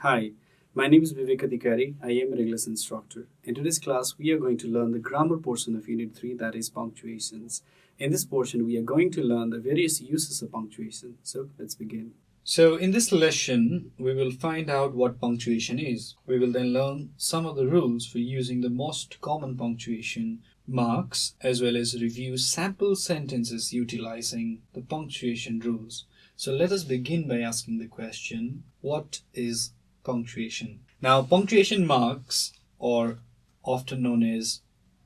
Hi, my name is Bibek Adhikari. I am a English instructor. In today's class, we are going to learn the grammar portion of Unit 3, that is punctuations. In this portion, we are going to learn the various uses of punctuation. So, let's begin. So in this lesson, we will find out what punctuation is. We will then learn some of the rules for using the most common punctuation marks, as well as review sample sentences utilizing the punctuation rules. So let us begin by asking the question, what is punctuation? Now, punctuation marks, or often known as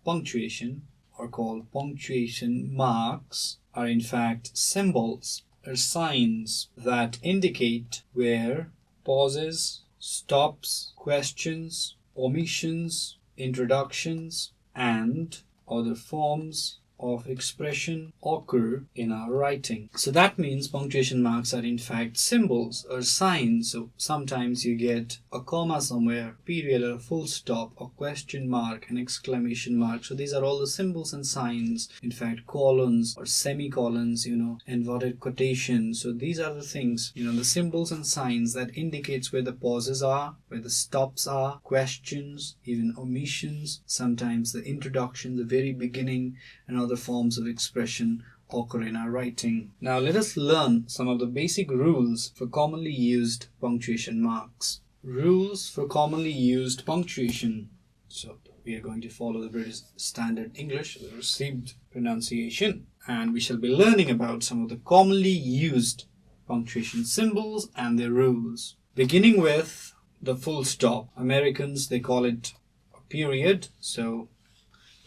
punctuation, or called punctuation marks, are in fact symbols or signs that indicate where pauses, stops, questions, omissions, introductions, and other forms of expression occur in our writing. So that means punctuation marks are in fact symbols or signs. So sometimes you get a comma somewhere, period, or a full stop, a question mark, an exclamation mark. So these are all the symbols and signs. In fact, colons or semicolons, inverted quotations. So these are the things, the symbols and signs that indicates where the pauses are, where the stops are, questions, even omissions, sometimes the introduction, the very beginning, and other forms of expression occur in our writing. Now let us learn some of the basic rules for commonly used punctuation marks. Rules for commonly used punctuation. So we are going to follow the British Standard English, the received pronunciation, and we shall be learning about some of the commonly used punctuation symbols and their rules. Beginning with the full stop. Americans, they call it a period. So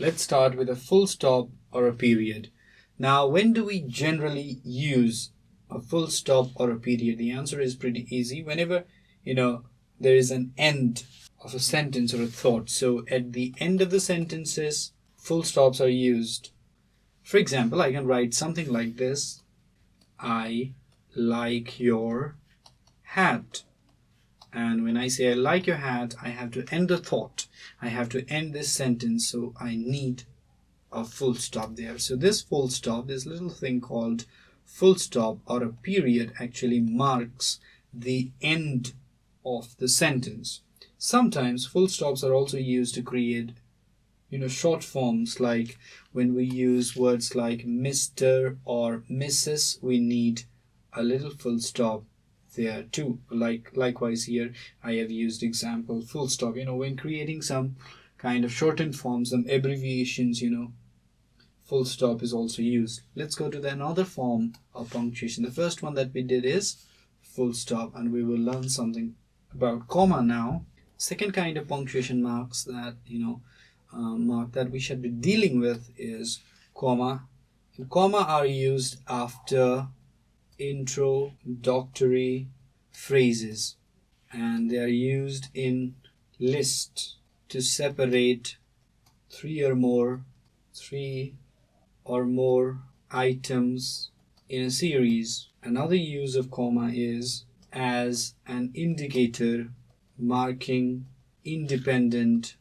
let's start with a full stop or a period. Now, when do we generally use a full stop or a period? The answer is pretty easy. Whenever, there is an end of a sentence or a thought. So at the end of the sentences, full stops are used. For example, I can write something like this. I like your hat. And when I say I like your hat, I have to end the thought. I have to end this sentence, so I need a full stop there. So this full stop, this little thing called full stop or a period, actually marks the end of the sentence. Sometimes full stops are also used to create short forms, like when we use words like Mr. or Mrs., we need a little full stop there too. Likewise here, I have used example full stop. When creating some kind of shortened forms, some abbreviations, full stop is also used. Let's go to another form of punctuation. The first one that we did is full stop, and we will learn something about comma now. Second kind of punctuation marks that mark that we should be dealing with is comma. And comma are used after introductory phrases, and they are used in list to separate three or more items in a series. Another use of comma is as an indicator marking independent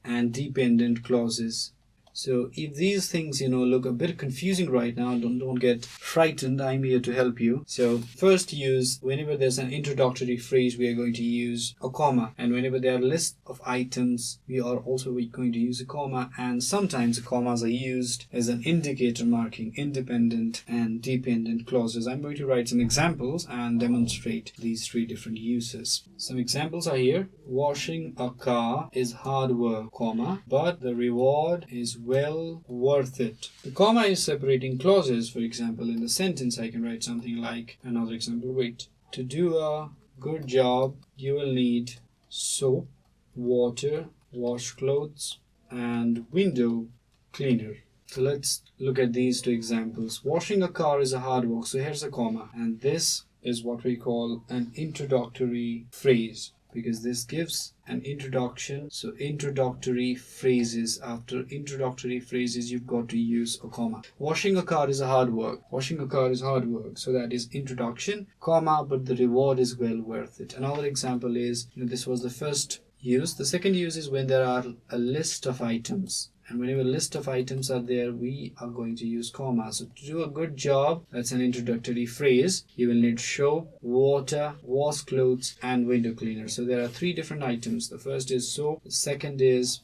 and dependent clauses. So if these things, look a bit confusing right now, don't get frightened. I'm here to help you. So first use, whenever there's an introductory phrase, we are going to use a comma. And whenever there are a list of items, we are also going to use a comma. And sometimes the commas are used as an indicator marking independent and dependent clauses. I'm going to write some examples and demonstrate these three different uses. Some examples are here. Washing a car is hard work, comma, but the reward is well worth it. The comma is separating clauses. For example, in the sentence, I can write something like, another example, to do a good job, you will need soap, water, washcloths, and window cleaner. So let's look at these two examples. Washing a car is a hard work. So here's a comma, and this is what we call an introductory phrase, because this gives an introduction. So introductory phrases, after introductory phrases, you've got to use a comma. Washing a car is a hard work. Washing a car is hard work. So that is introduction, comma, but the reward is well worth it. Another example is, this was the first use. The second use is when there are a list of items And whenever list of items are there, we are going to use comma. So to do a good job, that's an introductory phrase. You will need soap, water, wash clothes, and window cleaner. So there are three different items. The first is soap, the second is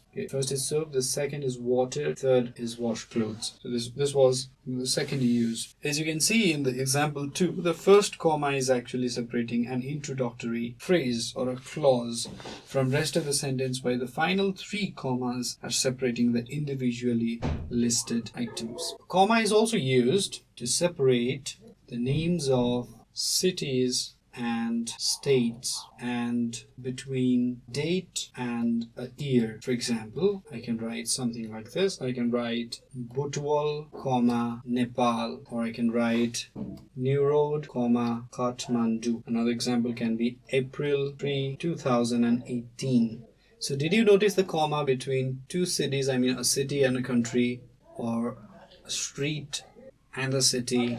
soap, the second is water, third is wash clothes. So this was the second use. As you can see in the example 2, the first comma is actually separating an introductory phrase or a clause from rest of the sentence, while the final 3 commas are separating the individually listed items. A comma is also used to separate the names of cities and states and between date and a year. For example, I can write something like this. I can write Butwal, comma, Nepal, or I can write New Road, comma, Kathmandu. Another example can be April 3, 2018. So did you notice the comma between two cities? I mean a city and a country, or a street and a city,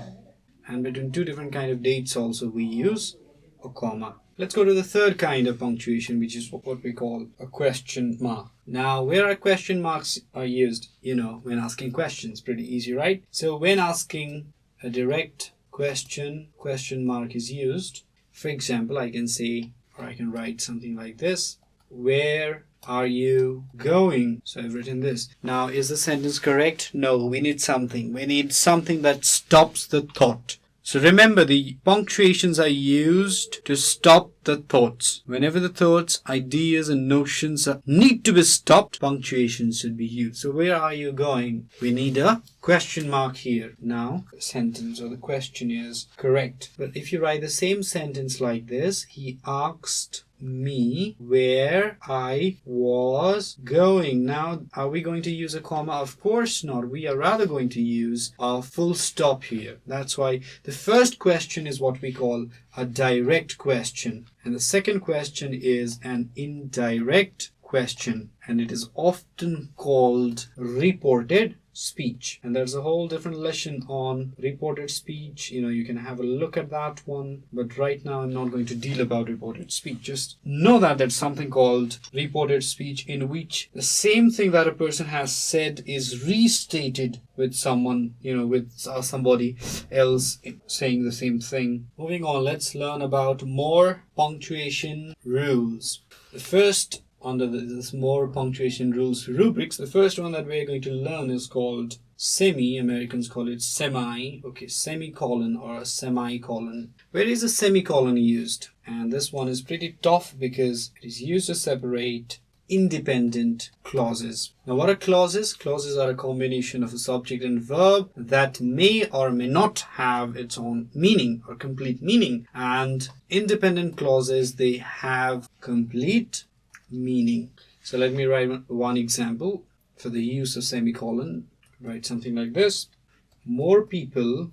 and between two different kind of dates also we use a comma. Let's go to the third kind of punctuation, which is what we call a question mark. Now, where are question marks are used? When asking questions. Pretty easy, right? So when asking a direct question, question mark is used. For example, I can say, or I can write something like this: where are you going? So I've written this. Now, is the sentence correct? No, we need something. We need something that stops the thought. So remember, the punctuations are used to stop the thoughts. Whenever the thoughts, ideas, and notions need to be stopped, punctuations should be used. So where are you going? We need a question mark here. Now, the sentence or the question is correct. But if you write the same sentence like this: he asked me where I was going. Now, are we going to use a comma? Of course not. We are rather going to use a full stop here. That's why the first question is what we call a direct question, and the second question is an indirect question, and it is often called reported speech. And there's a whole different lesson on reported speech. You can have a look at that one, but right now I'm not going to deal about reported speech. Just know that there's something called reported speech, in which the same thing that a person has said is restated with someone, with somebody else saying the same thing. Moving on, let's learn about more punctuation rules. The first, under this more punctuation rules rubrics, the first one that we're going to learn is called semi. Americans call it semi. Okay, semicolon or a semicolon. Where is a semicolon used? And this one is pretty tough because it is used to separate independent clauses. Now, what are clauses? Clauses are a combination of a subject and verb that may or may not have its own meaning or complete meaning. And independent clauses, they have complete meaning. So let me write one example for the use of semicolon. Write something like this: more people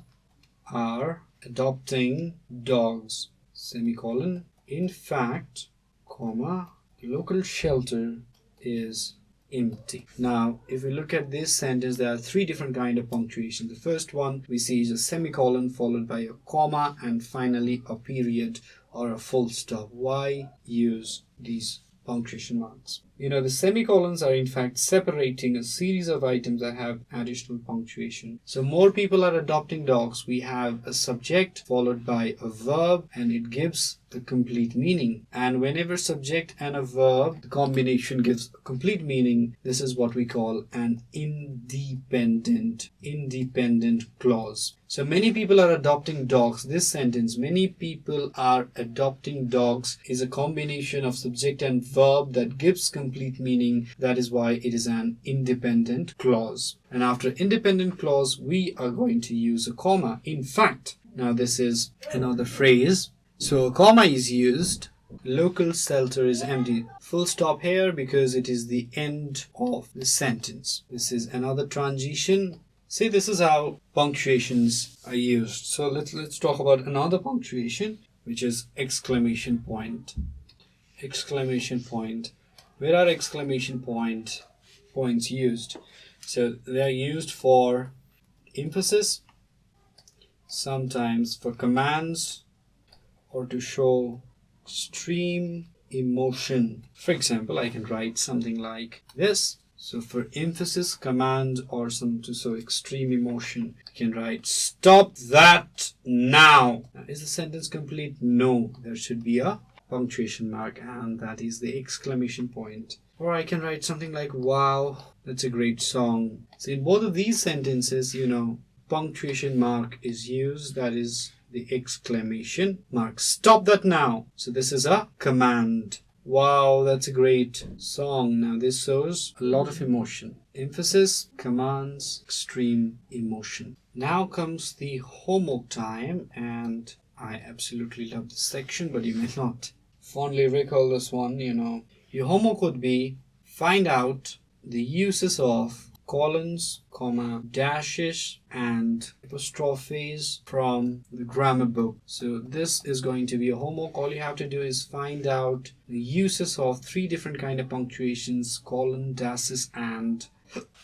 are adopting dogs, semicolon. In fact, comma, local shelter is empty. Now, if we look at this sentence, there are 3 different kinds of punctuation. The first one we see is a semicolon followed by a comma and finally a period or a full stop. Why use these punctuation marks? The semicolons are in fact separating a series of items that have additional punctuation. So more people are adopting dogs. We have a subject followed by a verb, and it gives the complete meaning. And whenever subject and a verb, the combination gives a complete meaning, this is what we call an independent clause. So many people are adopting dogs. This sentence, many people are adopting dogs, is a combination of subject and verb that gives complete meaning. That is why it is an independent clause. And after independent clause, we are going to use a comma. In fact, now this is another phrase. So a comma is used. Local shelter is empty. Full stop here because it is the end of the sentence. This is another transition. See, this is how punctuations are used. So let's talk about another punctuation, which is exclamation point. Exclamation point. Where are exclamation points used? So they are used for emphasis, sometimes for commands, or to show extreme emotion. For example, I can write something like this. So for emphasis, command, or some to show extreme emotion, you can write stop that now. Now, is the sentence complete? No. There should be a punctuation mark, and that is the exclamation point. Or I can write something like, wow, that's a great song. So in both of these sentences, punctuation mark is used, that is the exclamation mark. Stop that now. So this is a command. Wow, that's a great song. Now this shows a lot of emotion. Emphasis, commands, extreme emotion. Now comes the homework time, and I absolutely love this section, but you may not fondly recall this one. Your homework would be find out the uses of colons, comma, dashes, and apostrophes from the grammar book. So this is going to be a homework. All you have to do is find out the uses of 3 different kind of punctuations: colon, dashes, and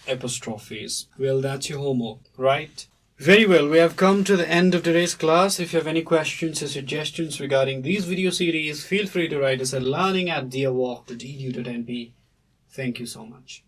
apostrophes. Well, that's your homework, right? Very well, we have come to the end of today's class. If you have any questions or suggestions regarding these video series, feel free to write us at learning@deerwalk.edu.np. Thank you so much.